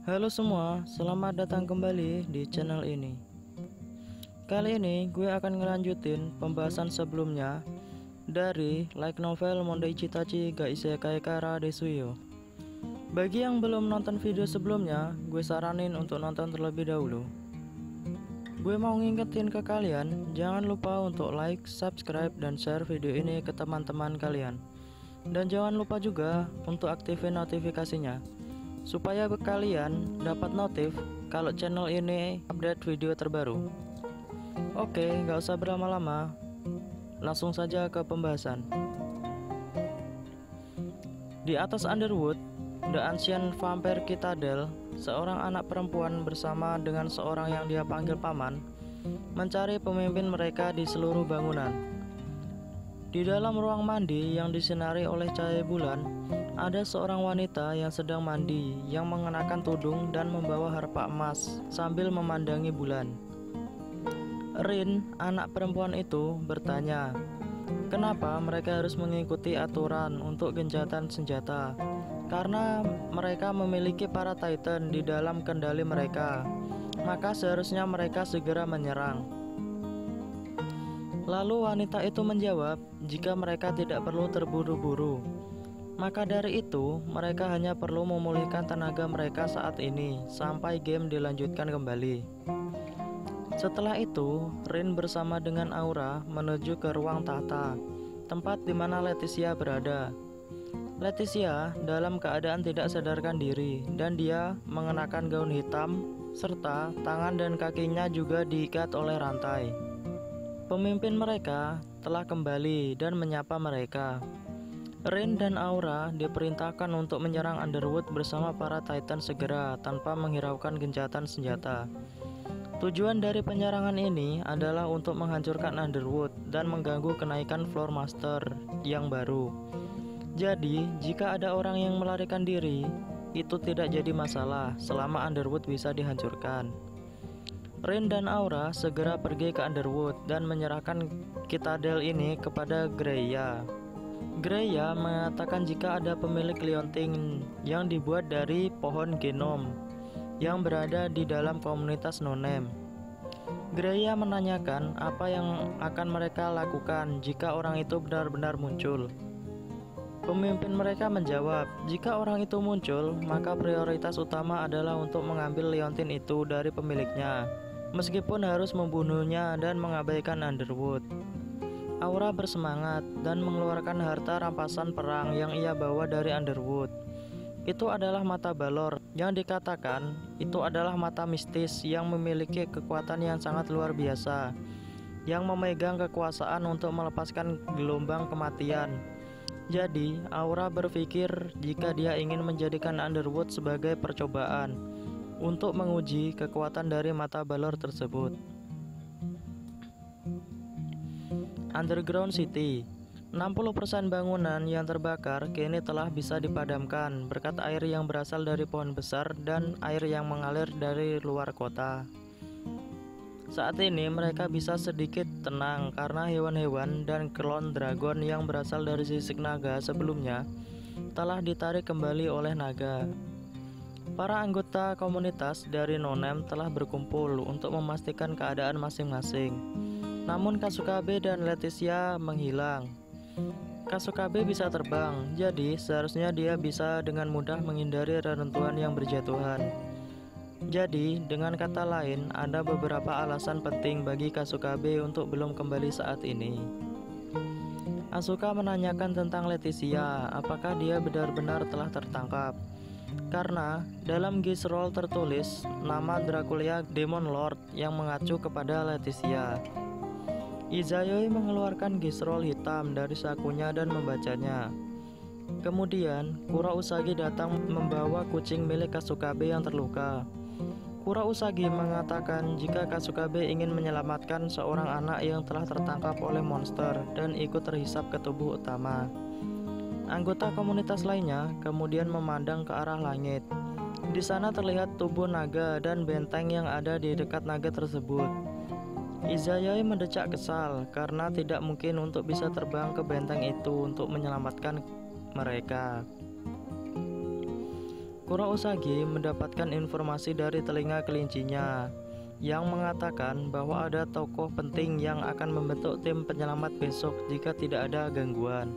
Halo semua, selamat datang kembali di channel ini. Kali ini gue akan ngelanjutin pembahasan sebelumnya dari light novel Mondai Chitachi ga Isekai Kara Desuyo. Bagi yang belum nonton video sebelumnya, gue saranin untuk nonton terlebih dahulu. Gue mau ngingetin ke kalian, jangan lupa untuk like, subscribe, dan share video ini ke teman-teman kalian. Dan jangan lupa juga untuk aktifin notifikasinya, supaya kalian dapat notif kalau channel ini update video terbaru. Oke, nggak usah berlama-lama, langsung saja ke pembahasan. Di atas Underwood, The Ancient Vampire Citadel, seorang anak perempuan bersama dengan seorang yang dia panggil paman, mencari pemimpin mereka di seluruh bangunan. Di dalam ruang mandi yang disinari oleh cahaya bulan, ada seorang wanita yang sedang mandi yang mengenakan tudung dan membawa harpa emas sambil memandangi bulan. Rin, anak perempuan itu, bertanya, kenapa mereka harus mengikuti aturan untuk gencatan senjata? Karena mereka memiliki para Titan di dalam kendali mereka, maka seharusnya mereka segera menyerang. Lalu wanita itu menjawab, jika mereka tidak perlu terburu-buru, maka dari itu mereka hanya perlu memulihkan tenaga mereka saat ini sampai game dilanjutkan kembali. Setelah itu, Rin bersama dengan Aura menuju ke ruang tahta, tempat di mana Leticia berada. Leticia dalam keadaan tidak sadarkan diri dan dia mengenakan gaun hitam serta tangan dan kakinya juga diikat oleh rantai. Pemimpin mereka telah kembali dan menyapa mereka. Rin dan Aura diperintahkan untuk menyerang Underwood bersama para Titan segera tanpa menghiraukan gencatan senjata. Tujuan dari penyerangan ini adalah untuk menghancurkan Underwood dan mengganggu kenaikan Floor Master yang baru. Jadi, jika ada orang yang melarikan diri, itu tidak jadi masalah selama Underwood bisa dihancurkan. Rin dan Aura segera pergi ke Underwood dan menyerahkan Citadel ini kepada Greya. Greya mengatakan jika ada pemilik liontin yang dibuat dari pohon genom yang berada di dalam komunitas no-name. Greya menanyakan apa yang akan mereka lakukan jika orang itu benar-benar muncul. Pemimpin mereka menjawab, jika orang itu muncul, maka prioritas utama adalah untuk mengambil liontin itu dari pemiliknya, meskipun harus membunuhnya dan mengabaikan Underwood. Aura bersemangat dan mengeluarkan harta rampasan perang yang ia bawa dari Underwood. Itu adalah mata balor yang dikatakan itu adalah mata mistis yang memiliki kekuatan yang sangat luar biasa, yang memegang kekuasaan untuk melepaskan gelombang kematian. Jadi, Aura berpikir jika dia ingin menjadikan Underwood sebagai percobaan untuk menguji kekuatan dari mata balor tersebut. Underground City, 60% bangunan yang terbakar kini telah bisa dipadamkan berkat air yang berasal dari pohon besar dan air yang mengalir dari luar kota. Saat ini mereka bisa sedikit tenang karena hewan-hewan dan klon dragon yang berasal dari sisik naga sebelumnya telah ditarik kembali oleh naga. Para anggota komunitas dari no-name telah berkumpul untuk memastikan keadaan masing-masing. Namun Kasukabe dan Leticia menghilang. Kasukabe bisa terbang, jadi seharusnya dia bisa dengan mudah menghindari reruntuhan yang berjatuhan. Jadi, dengan kata lain, ada beberapa alasan penting bagi Kasukabe untuk belum kembali saat ini. Asuka menanyakan tentang Leticia, apakah dia benar-benar telah tertangkap. Karena dalam Gisrol tertulis nama Dracula Demon Lord yang mengacu kepada Leticia. Izayoi mengeluarkan Gisrol hitam dari sakunya dan membacanya. Kemudian, Kura Usagi datang membawa kucing milik Kasukabe yang terluka. Kura Usagi mengatakan jika Kasukabe ingin menyelamatkan seorang anak yang telah tertangkap oleh monster dan ikut terhisap ke tubuh utama. Anggota komunitas lainnya kemudian memandang ke arah langit. Di sana terlihat tubuh naga dan benteng yang ada di dekat naga tersebut. Izayoi mendecak kesal karena tidak mungkin untuk bisa terbang ke benteng itu untuk menyelamatkan mereka. Kuro Usagi mendapatkan informasi dari telinga kelincinya yang mengatakan bahwa ada tokoh penting yang akan membentuk tim penyelamat besok jika tidak ada gangguan.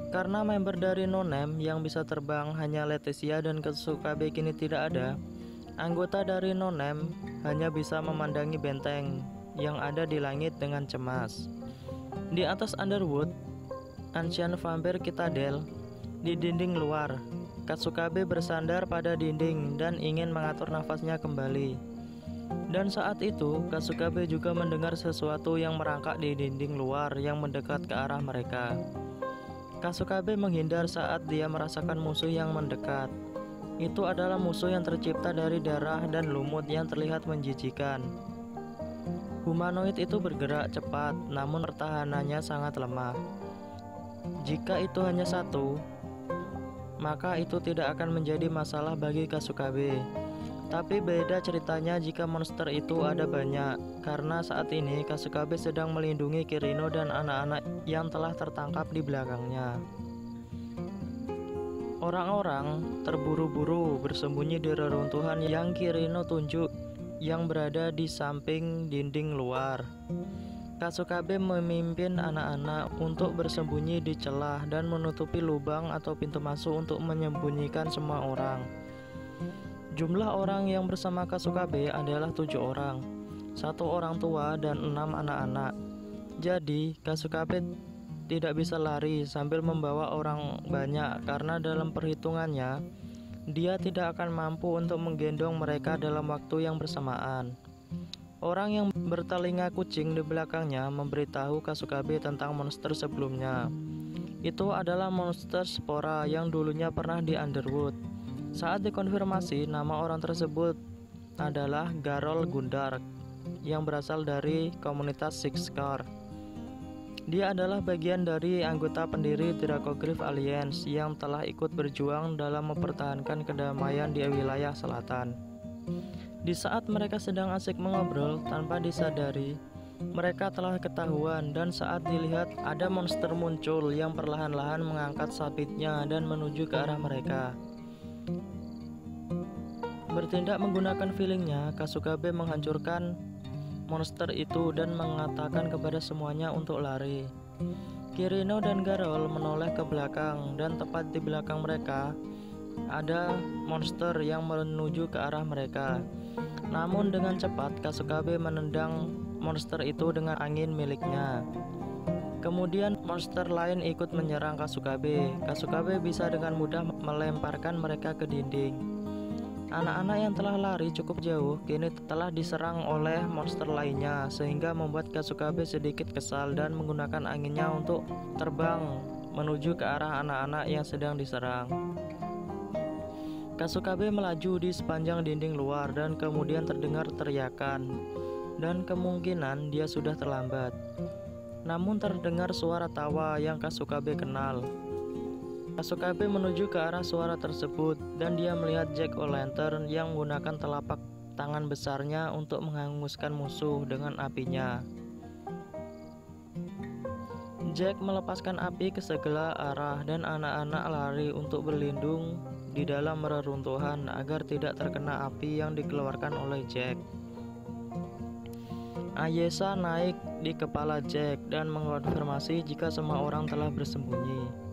Karena member dari No Name yang bisa terbang hanya Leticia dan Kasukabe kini tidak ada, anggota dari No Name hanya bisa memandangi benteng yang ada di langit dengan cemas. Di atas Underwood, Ancient Vampire Citadel, di dinding luar, Kasukabe bersandar pada dinding dan ingin mengatur nafasnya kembali. Dan saat itu, Kasukabe juga mendengar sesuatu yang merangkak di dinding luar yang mendekat ke arah mereka. Kasukabe menghindar saat dia merasakan musuh yang mendekat. Itu adalah musuh yang tercipta dari darah dan lumut yang terlihat menjijikan. Humanoid itu bergerak cepat, namun pertahanannya sangat lemah. Jika itu hanya satu, maka itu tidak akan menjadi masalah bagi Kasukabe. Tapi beda ceritanya jika monster itu ada banyak, karena saat ini Kasukabe sedang melindungi Kirino dan anak-anak yang telah tertangkap di belakangnya. Orang-orang terburu-buru bersembunyi di reruntuhan yang Kirino tunjuk yang berada di samping dinding luar. Kasukabe memimpin anak-anak untuk bersembunyi di celah dan menutupi lubang atau pintu masuk untuk menyembunyikan semua orang. Jumlah orang yang bersama Kasukabe adalah 7 orang, 1 orang tua dan 6 anak-anak. Jadi Kasukabe tidak bisa lari sambil membawa orang banyak karena dalam perhitungannya dia tidak akan mampu untuk menggendong mereka dalam waktu yang bersamaan. Orang yang bertelinga kucing di belakangnya memberitahu Kasukabe tentang monster sebelumnya. Itu adalah monster spora yang dulunya pernah di Underwood. Saat dikonfirmasi, nama orang tersebut adalah Garol Gundar yang berasal dari komunitas Six Car. Dia adalah bagian dari anggota pendiri Dracogryph Alliance yang telah ikut berjuang dalam mempertahankan kedamaian di wilayah selatan. Di saat mereka sedang asik mengobrol tanpa disadari, mereka telah ketahuan dan saat dilihat ada monster muncul yang perlahan-lahan mengangkat sabitnya dan menuju ke arah mereka. Bertindak menggunakan feelingnya, Kasukabe menghancurkan monster itu dan mengatakan kepada semuanya untuk lari. Kirino dan Garol menoleh ke belakang dan tepat di belakang mereka ada monster yang menuju ke arah mereka. Namun dengan cepat Kasukabe menendang monster itu dengan angin miliknya. Kemudian monster lain ikut menyerang Kasukabe. Kasukabe bisa dengan mudah melemparkan mereka ke dinding. Anak-anak yang telah lari cukup jauh kini telah diserang oleh monster lainnya, sehingga membuat Kasukabe sedikit kesal dan menggunakan anginnya untuk terbang menuju ke arah anak-anak yang sedang diserang. Kasukabe melaju di sepanjang dinding luar dan kemudian terdengar teriakan, dan kemungkinan dia sudah terlambat. Namun terdengar suara tawa yang Kasukabe kenal. Kasukabe menuju ke arah suara tersebut dan dia melihat Jack-o'-lantern yang menggunakan telapak tangan besarnya untuk menghanguskan musuh dengan apinya. Jack melepaskan api ke segala arah dan anak-anak lari untuk berlindung di dalam reruntuhan agar tidak terkena api yang dikeluarkan oleh Jack. Ayesa naik di kepala Jack dan mengonfirmasi jika semua orang telah bersembunyi.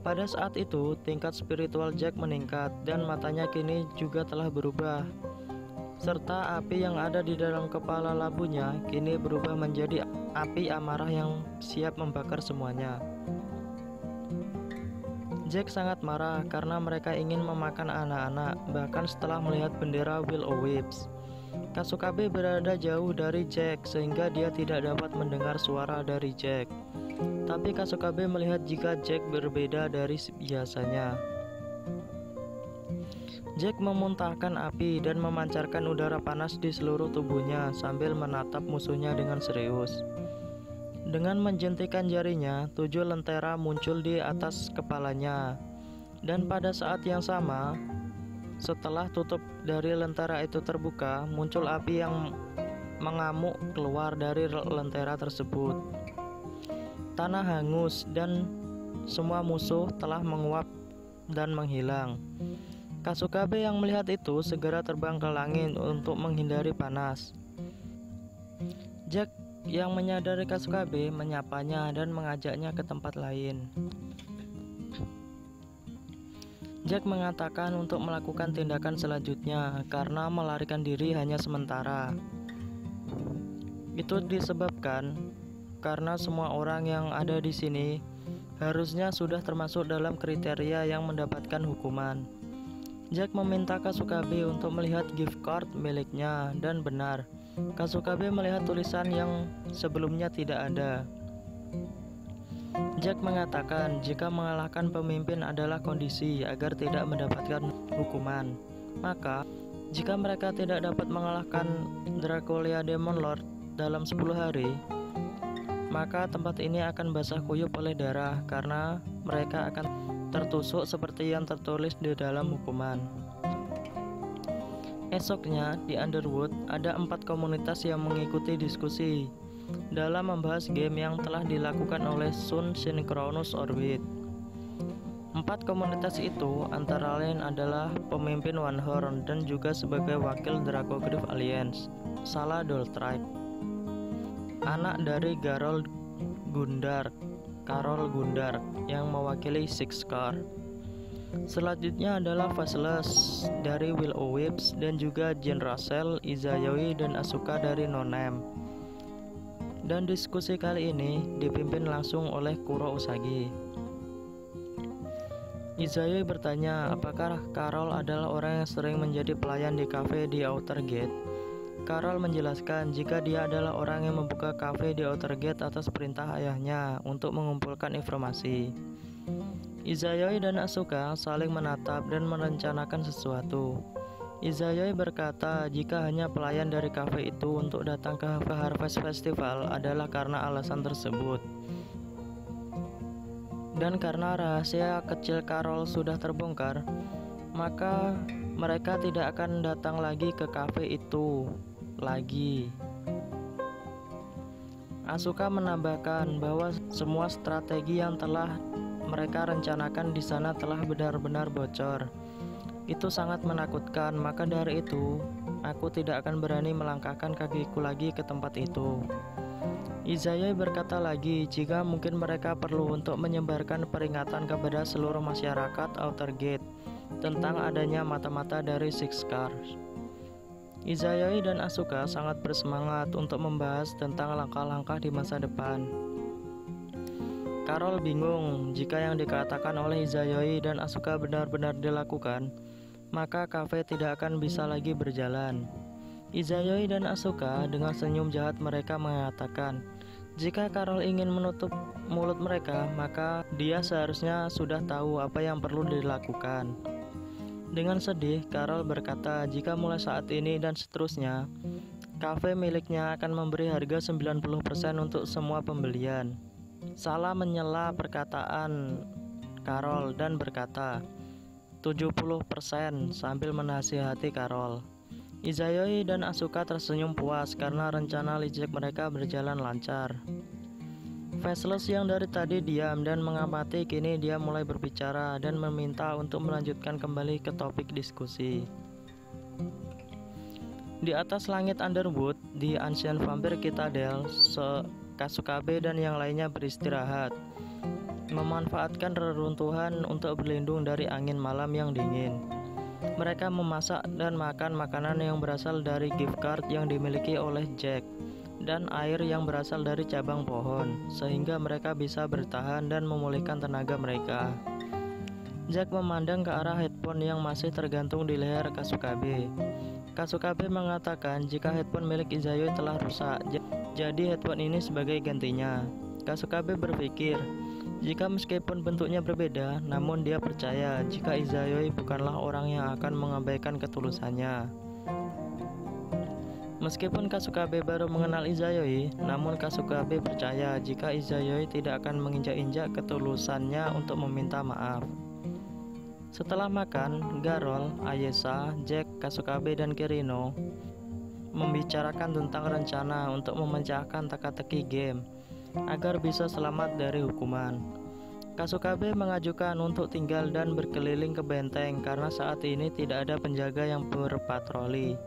Pada saat itu, tingkat spiritual Jack meningkat dan matanya kini juga telah berubah. Serta api yang ada di dalam kepala labunya kini berubah menjadi api amarah yang siap membakar semuanya. Jack sangat marah karena mereka ingin memakan anak-anak, bahkan setelah melihat bendera Will-O-Wisps. Kasukabe berada jauh dari Jack sehingga dia tidak dapat mendengar suara dari Jack. Tapi Kasukabe melihat jika Jack berbeda dari biasanya. Jack memuntahkan api dan memancarkan udara panas di seluruh tubuhnya sambil menatap musuhnya dengan serius. Dengan menjentikan jarinya, 7 lentera muncul di atas kepalanya. Dan pada saat yang sama, setelah tutup dari lentera itu terbuka, muncul api yang mengamuk keluar dari lentera tersebut. Tanah hangus dan semua musuh telah menguap dan menghilang. Kasukabe yang melihat itu segera terbang ke langit untuk menghindari panas. Jack yang menyadari Kasukabe menyapanya dan mengajaknya ke tempat lain. Jack mengatakan untuk melakukan tindakan selanjutnya karena melarikan diri hanya sementara. Itu disebabkan karena semua orang yang ada di sini harusnya sudah termasuk dalam kriteria yang mendapatkan hukuman. Jack meminta Kasukabe untuk melihat gift card miliknya dan benar, Kasukabe melihat tulisan yang sebelumnya tidak ada. Jack mengatakan jika mengalahkan pemimpin adalah kondisi agar tidak mendapatkan hukuman. Maka, jika mereka tidak dapat mengalahkan Dracula Demon Lord dalam 10 hari, maka tempat ini akan basah kuyup oleh darah karena mereka akan tertusuk seperti yang tertulis di dalam hukuman. Esoknya di Underwood ada 4 komunitas yang mengikuti diskusi dalam membahas game yang telah dilakukan oleh Sun Synchronous Orbit. 4 komunitas itu antara lain adalah pemimpin One Horn dan juga sebagai wakil Dracogryph Alliance, Salah Doltribe, anak dari Carol Gundar yang mewakili Sixcar. Selanjutnya adalah Faceless dari Will-O-Wisp dan juga Jin Russell, Izayoi dan Asuka dari No Name. Dan diskusi kali ini dipimpin langsung oleh Kuro Usagi. Izayoi bertanya apakah Carol adalah orang yang sering menjadi pelayan di kafe di Outer Gate. Carol menjelaskan jika dia adalah orang yang membuka kafe di Outer Gate atas perintah ayahnya untuk mengumpulkan informasi. Izayoi dan Asuka saling menatap dan merencanakan sesuatu. Izayoi berkata jika hanya pelayan dari kafe itu untuk datang ke Harvest Festival adalah karena alasan tersebut. Dan karena rahasia kecil Carol sudah terbongkar, maka mereka tidak akan datang lagi ke kafe itu lagi. Asuka menambahkan bahwa semua strategi yang telah mereka rencanakan di sana telah benar-benar bocor. Itu sangat menakutkan, maka dari itu aku tidak akan berani melangkahkan kakiku lagi ke tempat itu. Izayoi berkata lagi jika mungkin mereka perlu untuk menyebarkan peringatan kepada seluruh masyarakat Outer Gate tentang adanya mata-mata dari Sixcar. Izayoi dan Asuka sangat bersemangat untuk membahas tentang langkah-langkah di masa depan. Carol bingung jika yang dikatakan oleh Izayoi dan Asuka benar-benar dilakukan, maka kafe tidak akan bisa lagi berjalan. Izayoi dan Asuka dengan senyum jahat mereka mengatakan, jika Carol ingin menutup mulut mereka, maka dia seharusnya sudah tahu apa yang perlu dilakukan. Dengan sedih, Carol berkata jika mulai saat ini dan seterusnya, kafe miliknya akan memberi harga 90% untuk semua pembelian. Salah menyela perkataan Carol dan berkata 70% sambil menasihati Carol. Izayoi dan Asuka tersenyum puas karena rencana licik mereka berjalan lancar. Faceless yang dari tadi diam dan mengamati kini dia mulai berbicara dan meminta untuk melanjutkan kembali ke topik diskusi. Di atas langit Underwood, di Ancient Vampire Citadel, Kasukabe dan yang lainnya beristirahat, memanfaatkan reruntuhan untuk berlindung dari angin malam yang dingin. Mereka memasak dan makan makanan yang berasal dari gift card yang dimiliki oleh Jack dan air yang berasal dari cabang pohon, sehingga mereka bisa bertahan dan memulihkan tenaga mereka. Jack memandang ke arah headphone yang masih tergantung di leher Kasukabe. Kasukabe mengatakan jika headphone milik Izayoi telah rusak, jadi headphone ini sebagai gantinya. Kasukabe berpikir, jika meskipun bentuknya berbeda, namun dia percaya jika Izayoi bukanlah orang yang akan mengabaikan ketulusannya. Meskipun Kasukabe baru mengenal Izayoi, namun Kasukabe percaya jika Izayoi tidak akan menginjak-injak ketulusannya untuk meminta maaf. Setelah makan, Garol, Ayesa, Jack, Kasukabe, dan Kirino membicarakan tentang rencana untuk memecahkan teka-teki game agar bisa selamat dari hukuman. Kasukabe mengajukan untuk tinggal dan berkeliling ke benteng karena saat ini tidak ada penjaga yang berpatroli.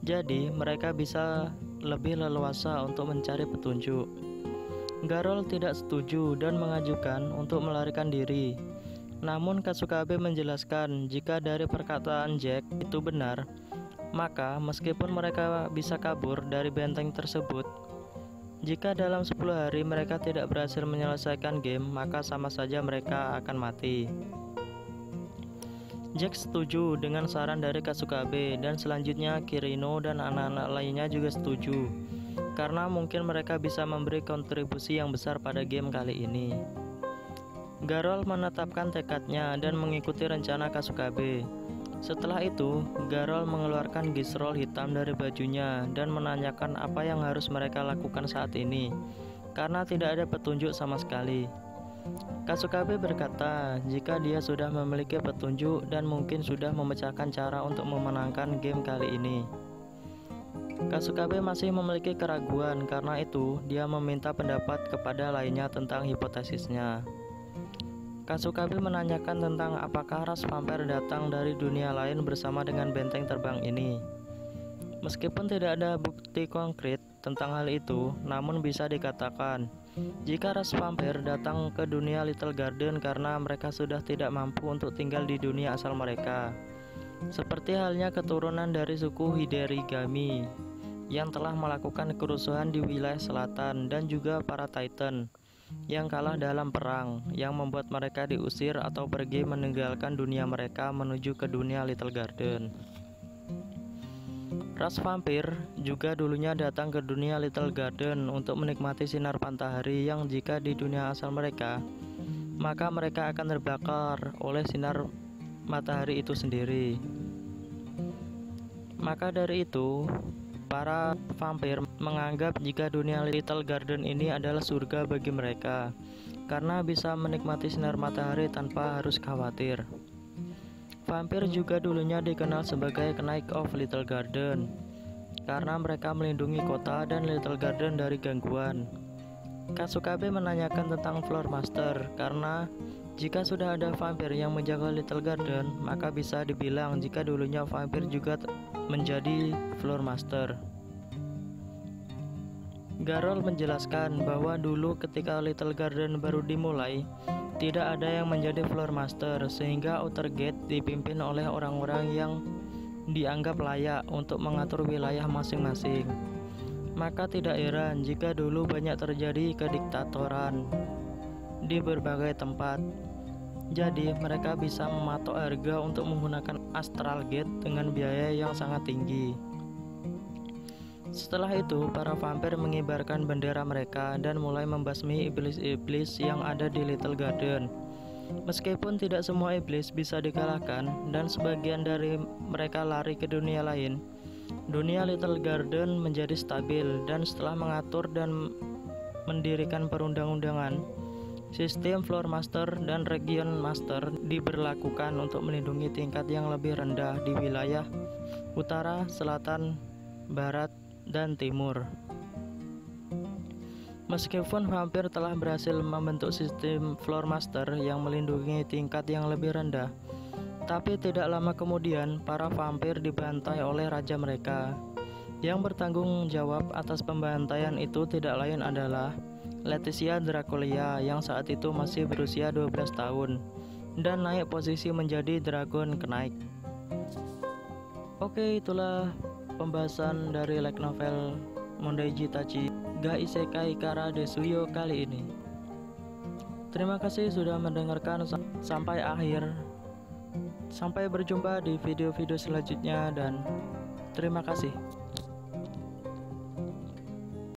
Jadi, mereka bisa lebih leluasa untuk mencari petunjuk. Garol tidak setuju dan mengajukan untuk melarikan diri. Namun Kasukabe menjelaskan jika dari perkataan Jack itu benar, maka meskipun mereka bisa kabur dari benteng tersebut, jika dalam 10 hari mereka tidak berhasil menyelesaikan game, maka sama saja mereka akan mati. Jack setuju dengan saran dari Kasukabe dan selanjutnya Kirino dan anak-anak lainnya juga setuju karena mungkin mereka bisa memberi kontribusi yang besar pada game kali ini. Garol menetapkan tekadnya dan mengikuti rencana Kasukabe. Setelah itu, Garol mengeluarkan gisrol hitam dari bajunya dan menanyakan apa yang harus mereka lakukan saat ini karena tidak ada petunjuk sama sekali. Kasukabe berkata jika dia sudah memiliki petunjuk dan mungkin sudah memecahkan cara untuk memenangkan game kali ini. Kasukabe masih memiliki keraguan, karena itu dia meminta pendapat kepada lainnya tentang hipotesisnya. Kasukabe menanyakan tentang apakah ras vampir datang dari dunia lain bersama dengan benteng terbang ini. Meskipun tidak ada bukti konkret tentang hal itu, namun bisa dikatakan jika ras vampir datang ke dunia Little Garden karena mereka sudah tidak mampu untuk tinggal di dunia asal mereka. Seperti halnya keturunan dari suku Hiderigami yang telah melakukan kerusuhan di wilayah selatan dan juga para Titan yang kalah dalam perang yang membuat mereka diusir atau pergi meninggalkan dunia mereka menuju ke dunia Little Garden. Ras vampir juga dulunya datang ke dunia Little Garden untuk menikmati sinar matahari yang jika di dunia asal mereka, maka mereka akan terbakar oleh sinar matahari itu sendiri. Maka dari itu, para vampir menganggap jika dunia Little Garden ini adalah surga bagi mereka, karena bisa menikmati sinar matahari tanpa harus khawatir. Vampir juga dulunya dikenal sebagai Knight of Little Garden, karena mereka melindungi kota dan Little Garden dari gangguan. Kasukabe menanyakan tentang Floor Master, karena jika sudah ada vampir yang menjaga Little Garden, maka bisa dibilang jika dulunya vampir juga menjadi Floor Master. Garol menjelaskan bahwa dulu ketika Little Garden baru dimulai, tidak ada yang menjadi Floor Master, sehingga Outer Gate dipimpin oleh orang-orang yang dianggap layak untuk mengatur wilayah masing-masing. Maka tidak heran jika dulu banyak terjadi kediktatoran di berbagai tempat. Jadi mereka bisa mematok harga untuk menggunakan Astral Gate dengan biaya yang sangat tinggi. Setelah itu, para vampir mengibarkan bendera mereka dan mulai membasmi iblis-iblis yang ada di Little Garden. Meskipun tidak semua iblis bisa dikalahkan dan sebagian dari mereka lari ke dunia lain, dunia Little Garden menjadi stabil dan setelah mengatur dan mendirikan perundang-undangan, sistem Floor Master dan Region Master diberlakukan untuk melindungi tingkat yang lebih rendah di wilayah utara, selatan, barat, dan timur. Meskipun vampir telah berhasil membentuk sistem Floor Master yang melindungi tingkat yang lebih rendah, tapi tidak lama kemudian para vampir dibantai oleh raja mereka. Yang bertanggung jawab atas pembantaian itu tidak lain adalah Leticia Draculia yang saat itu masih berusia 12 tahun dan naik posisi menjadi Dragon Knight. Oke, itulah pembahasan dari light novel Mondaiji Tachi Ga Isekai Kara Desuyo kali ini. Terima kasih sudah mendengarkan sampai akhir. Sampai berjumpa di video-video selanjutnya dan terima kasih.